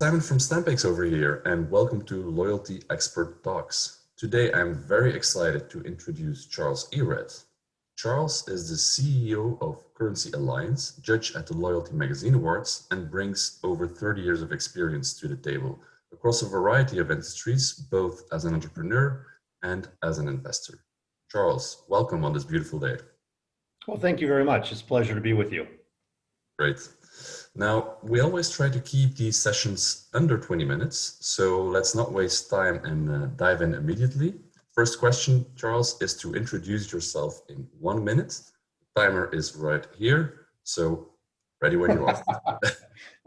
Simon from Stampex over here, and welcome to Loyalty Expert Talks. Today, I'm very excited to introduce Charles Ehredt. Charles is the CEO of Currency Alliance, judge at the Loyalty Magazine Awards, and brings over 30 years of experience to the table across a variety of industries, both as an entrepreneur and as an investor. Charles, welcome on this beautiful day. Well, thank you very much. It's a pleasure to be with you. Great. Now, we always try to keep these sessions under 20 minutes, so let's not waste time and dive in immediately. First question, Charles, is to introduce yourself in 1 minute. The timer is right here, so ready when you are.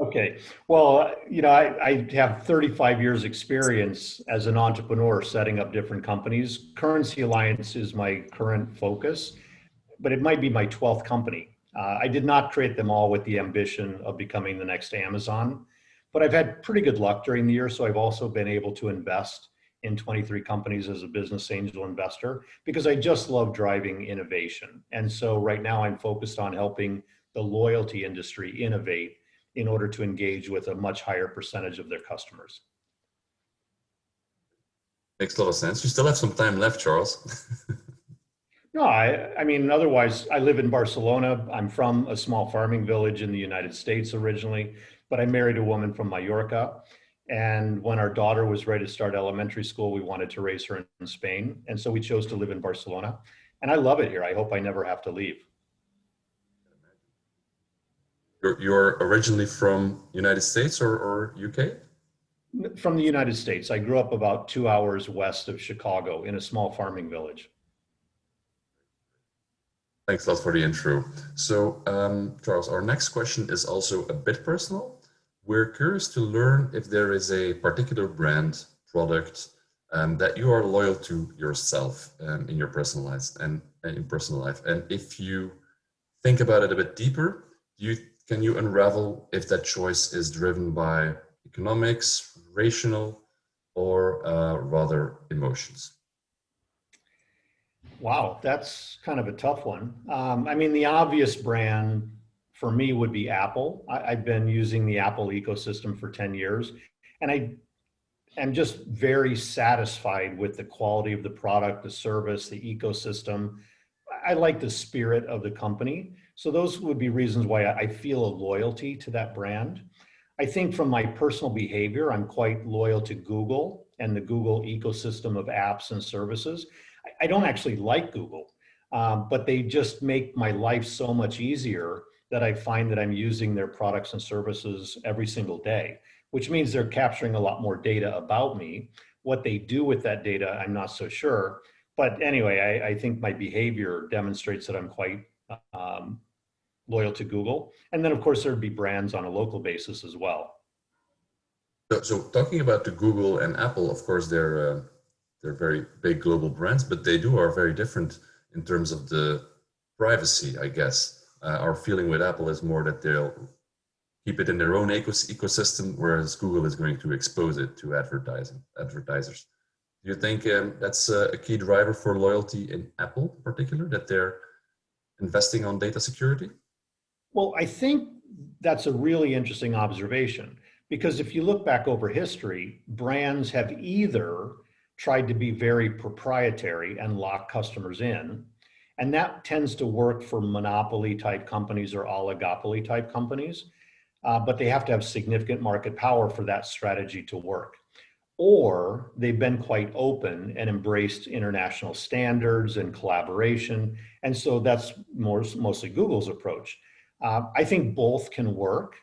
Okay. Well, I have 35 years experience as an entrepreneur setting up different companies. Currency Alliance is my current focus, but it might be my 12th company. I did not create them all with the ambition of becoming the next Amazon, but I've had pretty good luck during the year. So I've also been able to invest in 23 companies as a business angel investor because I just love driving innovation. And so right now I'm focused on helping the loyalty industry innovate in order to engage with a much higher percentage of their customers. Makes a lot of sense. You still have some time left, Charles. No, I mean, otherwise, I live in Barcelona. I'm from a small farming village in the United States originally, but I married a woman from Mallorca. And when our daughter was ready to start elementary school, we wanted to raise her in Spain. And so we chose to live in Barcelona. And I love it here. I hope I never have to leave. You're originally from United States or UK? From the United States, I grew up about 2 hours west of Chicago in a small farming village. Thanks a lot for the intro. So, Charles, our next question is also a bit personal. We're curious to learn if there is a particular brand, product that you are loyal to yourself in your personal life and if you think about it a bit deeper, can you unravel if that choice is driven by economics, rational, or rather emotions? Wow, that's kind of a tough one. I mean, the obvious brand for me would be Apple. I've been using the Apple ecosystem for 10 years, and I am just very satisfied with the quality of the product, the service, the ecosystem. I like the spirit of the company. So those would be reasons why I feel a loyalty to that brand. I think from my personal behavior, I'm quite loyal to Google and the Google ecosystem of apps and services. I don't actually like Google, but they just make my life so much easier that I find that I'm using their products and services every single day, which means they're capturing a lot more data about me. What they do with that data, I'm not so sure. But anyway, I think my behavior demonstrates that I'm quite loyal to Google. And then, of course, there'd be brands on a local basis as well. So talking about the Google and Apple, of course, they're very big global brands, but they are very different in terms of the privacy, I guess. Our feeling with Apple is more that they'll keep it in their own ecosystem, whereas Google is going to expose it to advertisers. Do you think that's a key driver for loyalty in Apple in particular, that they're investing on data security? Well, I think that's a really interesting observation because if you look back over history, brands have either tried to be very proprietary and lock customers in, and that tends to work for monopoly type companies or oligopoly type companies, but they have to have significant market power for that strategy to work. Or they've been quite open and embraced international standards and collaboration. And so that's mostly Google's approach. I think both can work,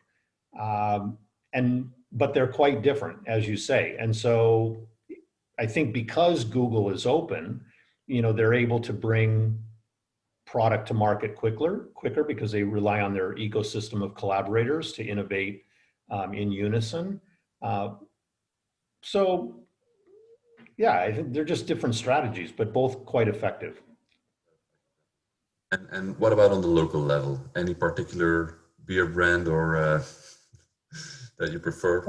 but they're quite different, as you say. And so I think because Google is open, they're able to bring product to market quicker because they rely on their ecosystem of collaborators to innovate in unison. So yeah, I think they're just different strategies, but both quite effective. And what about on the local level? Any particular beer brand or that you prefer?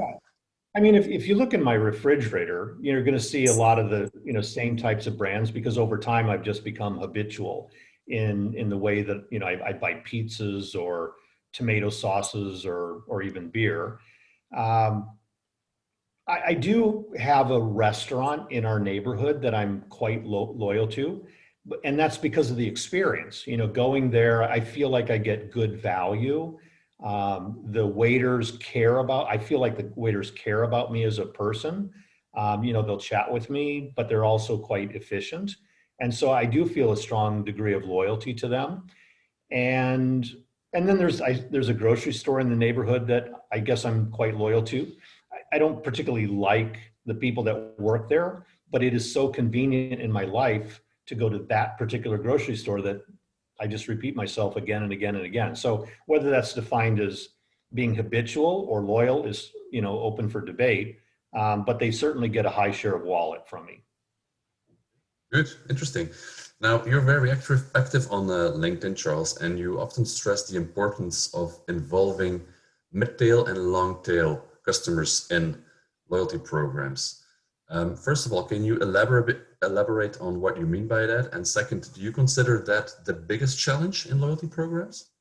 I mean, if you look in my refrigerator, you're going to see a lot of the same types of brands because over time I've just become habitual in the way that I buy pizzas or tomato sauces or even beer. I do have a restaurant in our neighborhood that I'm quite loyal to, and that's because of the experience. You know, going there, I feel like I get good value. The waiters care about, I feel like the waiters care about me as a person. You know, they'll chat with me, but they're also quite efficient. And so I do feel a strong degree of loyalty to them. And and then there's a grocery store in the neighborhood that I guess I'm quite loyal to. I don't particularly like the people that work there, but it is so convenient in my life to go to that particular grocery store that I just repeat myself again and again and again. So whether that's defined as being habitual or loyal is, you know, open for debate. But they certainly get a high share of wallet from me. Good, interesting. Now, you're very active on LinkedIn, Charles, and you often stress the importance of involving mid-tail and long-tail customers in loyalty programs. First of all, can you elaborate on what you mean by that? And second, do you consider that the biggest challenge in loyalty programs?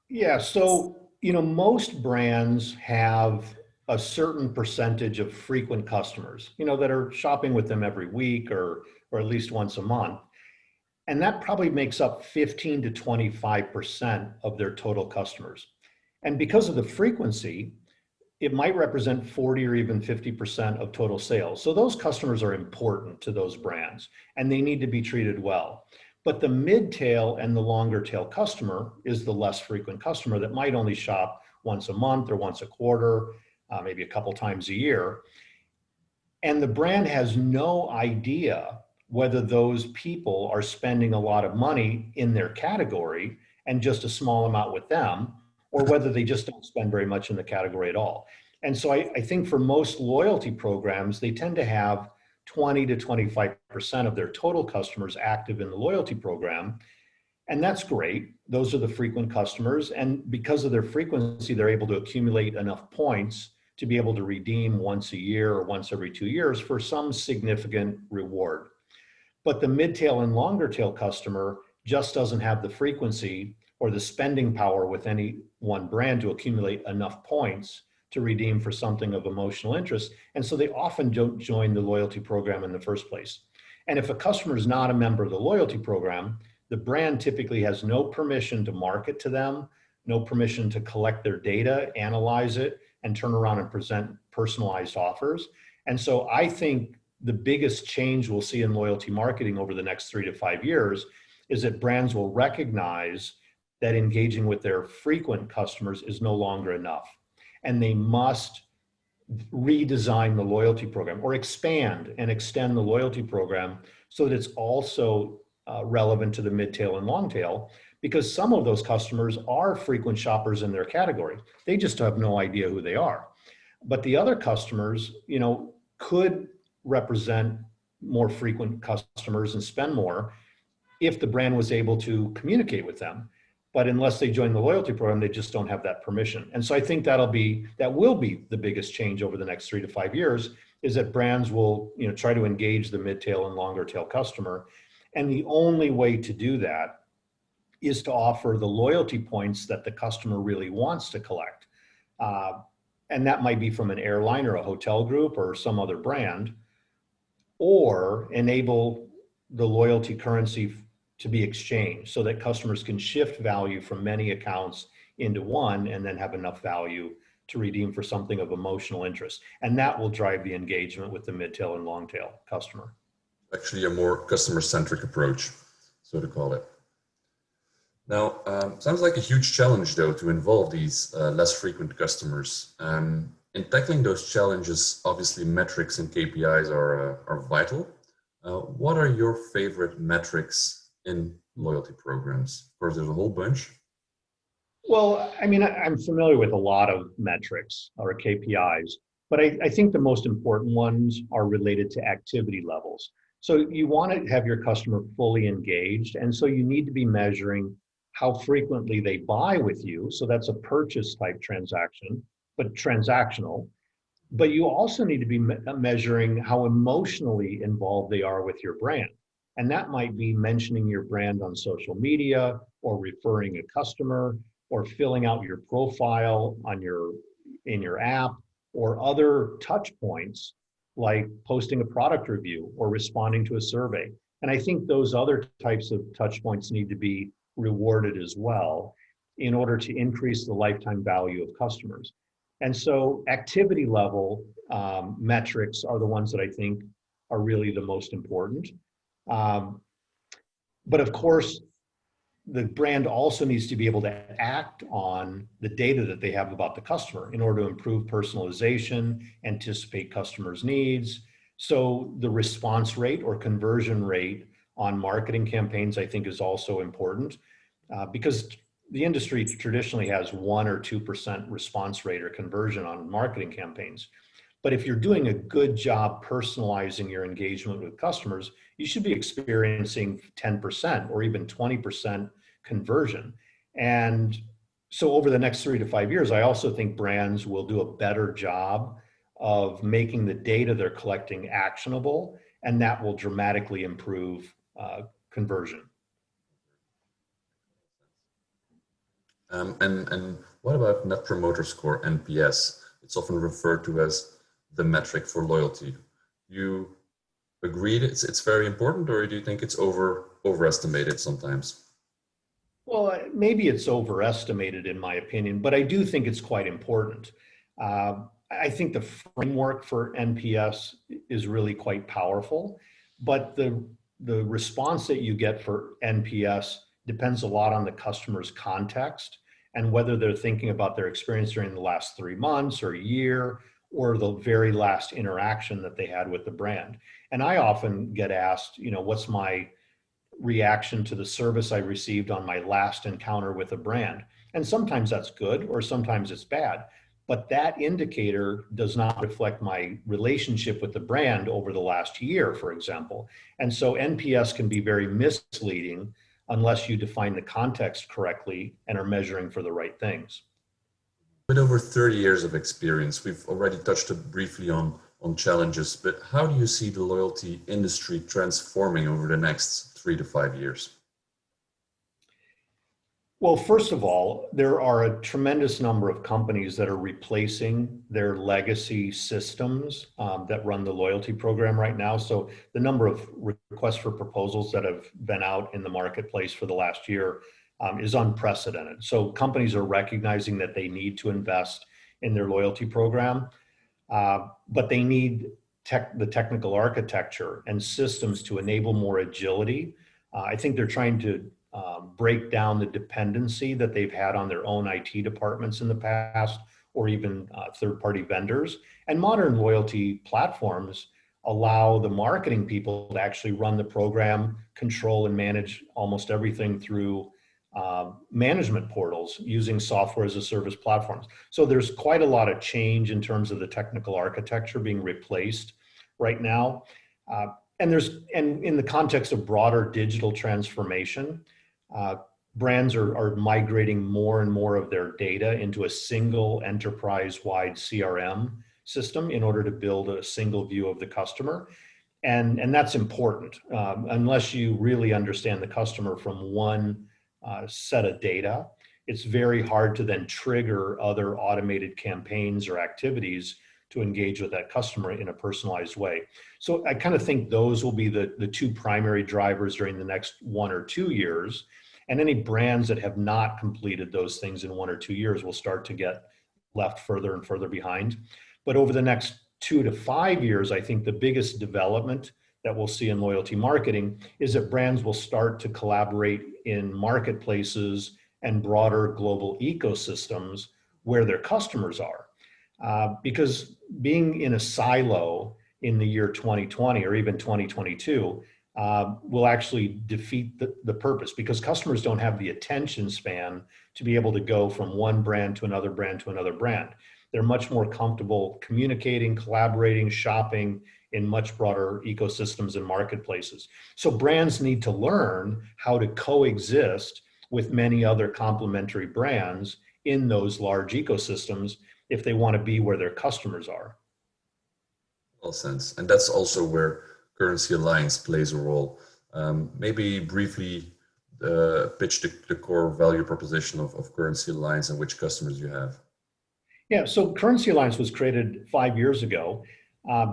Yeah, so, you know, most brands have a certain percentage of frequent customers, you know, that are shopping with them every week or at least once a month. And that probably makes up 15 to 25% of their total customers. And because of the frequency, it might represent 40 or even 50% of total sales. So those customers are important to those brands and they need to be treated well. But the mid tail and the longer tail customer is the less frequent customer that might only shop once a month or once a quarter, maybe a couple times a year. And the brand has no idea whether those people are spending a lot of money in their category and just a small amount with them, or whether they just don't spend very much in the category at all. And so I think for most loyalty programs, they tend to have 20 to 25% of their total customers active in the loyalty program. And that's great. Those are the frequent customers. And because of their frequency, they're able to accumulate enough points to be able to redeem once a year or once every 2 years for some significant reward. But the mid-tail and longer tail customer just doesn't have the frequency or the spending power with any one brand to accumulate enough points to redeem for something of emotional interest. And so they often don't join the loyalty program in the first place. And if a customer is not a member of the loyalty program, the brand typically has no permission to market to them, no permission to collect their data, analyze it, and turn around and present personalized offers. And so I think the biggest change we'll see in loyalty marketing over the next 3 to 5 years is that brands will recognize that engaging with their frequent customers is no longer enough. And they must redesign the loyalty program or expand and extend the loyalty program so that it's also relevant to the mid-tail and long-tail, because some of those customers are frequent shoppers in their category. They just have no idea who they are. But the other customers, you know, could represent more frequent customers and spend more if the brand was able to communicate with them. But unless they join the loyalty program, they just don't have that permission. And so I think that will be the biggest change over the next 3 to 5 years, is that brands will, you know, try to engage the mid-tail and longer tail customer. And the only way to do that is to offer the loyalty points that the customer really wants to collect. And that might be from an airline or a hotel group or some other brand, or enable the loyalty currency to be exchanged so that customers can shift value from many accounts into one and then have enough value to redeem for something of emotional interest. And that will drive the engagement with the mid-tail and long-tail customer. Actually, a more customer-centric approach, so to call it. Now, sounds like a huge challenge, though, to involve these less frequent customers. In tackling those challenges, obviously metrics and KPIs are vital. What are your favorite metrics in loyalty programs? Of course, there's a whole bunch. Well, I mean, I'm familiar with a lot of metrics or KPIs, but I think the most important ones are related to activity levels. So you want to have your customer fully engaged, and so you need to be measuring how frequently they buy with you. So that's a purchase type transaction, but transactional. But you also need to be measuring how emotionally involved they are with your brand. And that might be mentioning your brand on social media, or referring a customer, or filling out your profile on in your app, or other touch points like posting a product review or responding to a survey. And I think those other types of touch points need to be rewarded as well in order to increase the lifetime value of customers. And so activity level metrics are the ones that I think are really the most important. Um, but of course, the brand also needs to be able to act on the data that they have about the customer in order to improve personalization, anticipate customers' needs. So the response rate or conversion rate on marketing campaigns, I think, is also important because the industry traditionally has 1 or 2% response rate or conversion on marketing campaigns. But if you're doing a good job personalizing your engagement with customers, you should be experiencing 10% or even 20% conversion. And so over the next 3 to 5 years, I also think brands will do a better job of making the data they're collecting actionable, and that will dramatically improve conversion. And what about Net Promoter Score, NPS? It's often referred to as the metric for loyalty. You agreed it's very important, or do you think it's overestimated sometimes? Well, maybe it's overestimated in my opinion, but I do think it's quite important. I think the framework for NPS is really quite powerful, but the response that you get for NPS depends a lot on the customer's context and whether they're thinking about their experience during the last 3 months or a year or the very last interaction that they had with the brand. And I often get asked, what's my reaction to the service I received on my last encounter with a brand? And sometimes that's good or sometimes it's bad. But that indicator does not reflect my relationship with the brand over the last year, for example. And so NPS can be very misleading unless you define the context correctly and are measuring for the right things. With over 30 years of experience, we've already touched briefly on challenges, but how do you see the loyalty industry transforming over the next 3 to 5 years? Well, first of all, there are a tremendous number of companies that are replacing their legacy systems that run the loyalty program right now. So the number of requests for proposals that have been out in the marketplace for the last year is unprecedented. So companies are recognizing that they need to invest in their loyalty program, but they need the technical architecture and systems to enable more agility. I think they're trying to break down the dependency that they've had on their own IT departments in the past, or even third-party vendors. And modern loyalty platforms allow the marketing people to actually run the program, control and manage almost everything through management portals using software as a service platforms. So there's quite a lot of change in terms of the technical architecture being replaced right now. And in the context of broader digital transformation, brands are migrating more and more of their data into a single enterprise-wide CRM system in order to build a single view of the customer. And that's important. Unless you really understand the customer from one set of data, it's very hard to then trigger other automated campaigns or activities to engage with that customer in a personalized way. So I kind of think those will be the two primary drivers during the next 1 or 2 years. And any brands that have not completed those things in 1 or 2 years will start to get left further and further behind. But over the next 2 to 5 years, I think the biggest development that we'll see in loyalty marketing is that brands will start to collaborate in marketplaces and broader global ecosystems where their customers are. Because being in a silo in the year 2020 or even 2022 will actually defeat the purpose, because customers don't have the attention span to be able to go from one brand to another brand to another brand. They're much more comfortable communicating, collaborating, shopping in much broader ecosystems and marketplaces. So brands need to learn how to coexist with many other complementary brands in those large ecosystems if they want to be where their customers are. Well, sense. And that's also where Currency Alliance plays a role. Maybe briefly pitch the core value proposition of Currency Alliance and which customers you have. Yeah, so Currency Alliance was created 5 years ago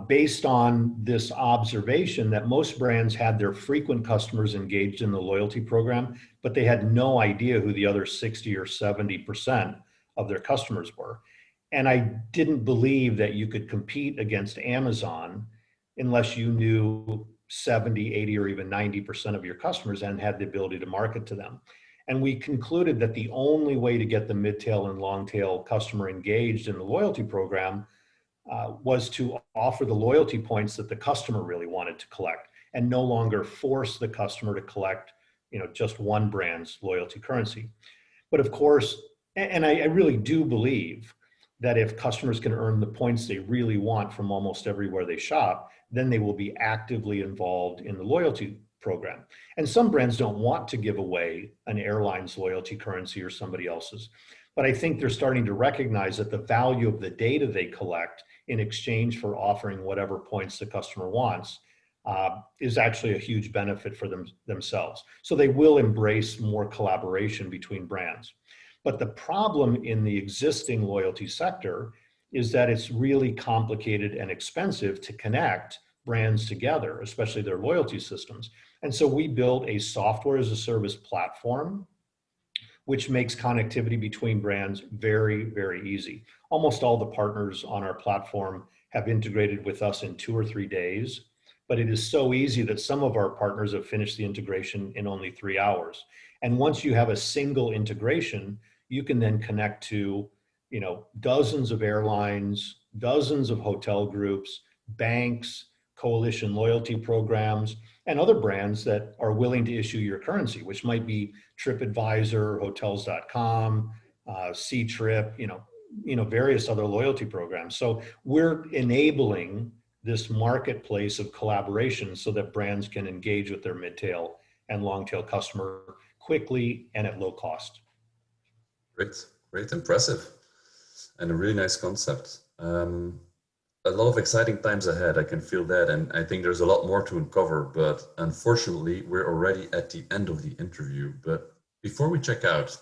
based on this observation that most brands had their frequent customers engaged in the loyalty program, but they had no idea who the other 60 or 70% of their customers were. And I didn't believe that you could compete against Amazon unless you knew 70, 80, or even 90% of your customers and had the ability to market to them. And we concluded that the only way to get the mid-tail and long-tail customer engaged in the loyalty program was to offer the loyalty points that the customer really wanted to collect and no longer force the customer to collect, just one brand's loyalty currency. But of course, and I really do believe that if customers can earn the points they really want from almost everywhere they shop, then they will be actively involved in the loyalty program. And some brands don't want to give away an airline's loyalty currency or somebody else's. But I think they're starting to recognize that the value of the data they collect in exchange for offering whatever points the customer wants is actually a huge benefit for themselves. So they will embrace more collaboration between brands. But the problem in the existing loyalty sector is that it's really complicated and expensive to connect brands together, especially their loyalty systems. And so we built a software as a service platform, which makes connectivity between brands very, very easy. Almost all the partners on our platform have integrated with us in 2 or 3 days, but it is so easy that some of our partners have finished the integration in only 3 hours. And once you have a single integration, you can then connect to, dozens of airlines, dozens of hotel groups, banks, coalition loyalty programs, and other brands that are willing to issue your currency, which might be TripAdvisor, Hotels.com, C-Trip, various other loyalty programs. So we're enabling this marketplace of collaboration so that brands can engage with their mid-tail and long-tail customer quickly and at low cost. Great, great, impressive, and a really nice concept. A lot of exciting times ahead, I can feel that, and I think there's a lot more to uncover, but unfortunately, we're already at the end of the interview. But before we check out,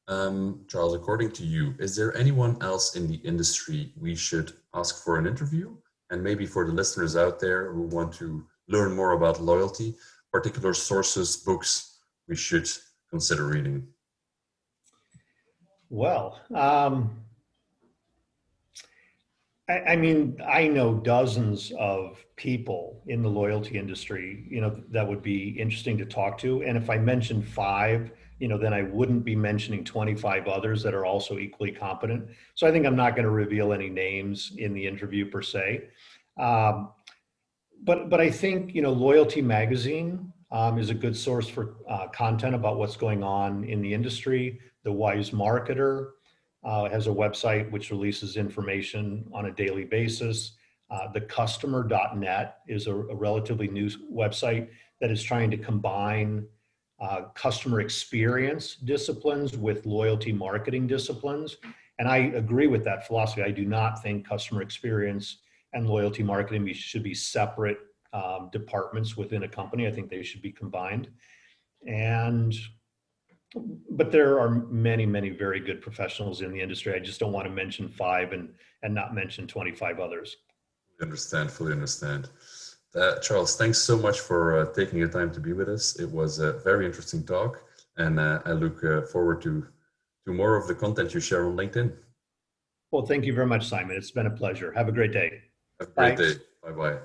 Charles, according to you, is there anyone else in the industry we should ask for an interview? And maybe for the listeners out there who want to learn more about loyalty, particular sources, books we should consider reading? Well, I know dozens of people in the loyalty industry, that would be interesting to talk to. And if I mentioned 5, then I wouldn't be mentioning 25 others that are also equally competent. So I think I'm not going to reveal any names in the interview per se. But I think, Loyalty Magazine is a good source for content about what's going on in the industry. The Wise Marketer has a website which releases information on a daily basis. Thecustomer.net is a relatively new website that is trying to combine customer experience disciplines with loyalty marketing disciplines. And I agree with that philosophy. I do not think customer experience and loyalty marketing should be separate departments within a company. I think they should be combined. But there are many, many very good professionals in the industry. I just don't want to mention 5 and not mention 25 others. Fully understand. Charles, thanks so much for taking your time to be with us. It was a very interesting talk, and I look forward to more of the content you share on LinkedIn. Well, thank you very much, Simon. It's been a pleasure. Have a great day. Have a great day. Bye-bye.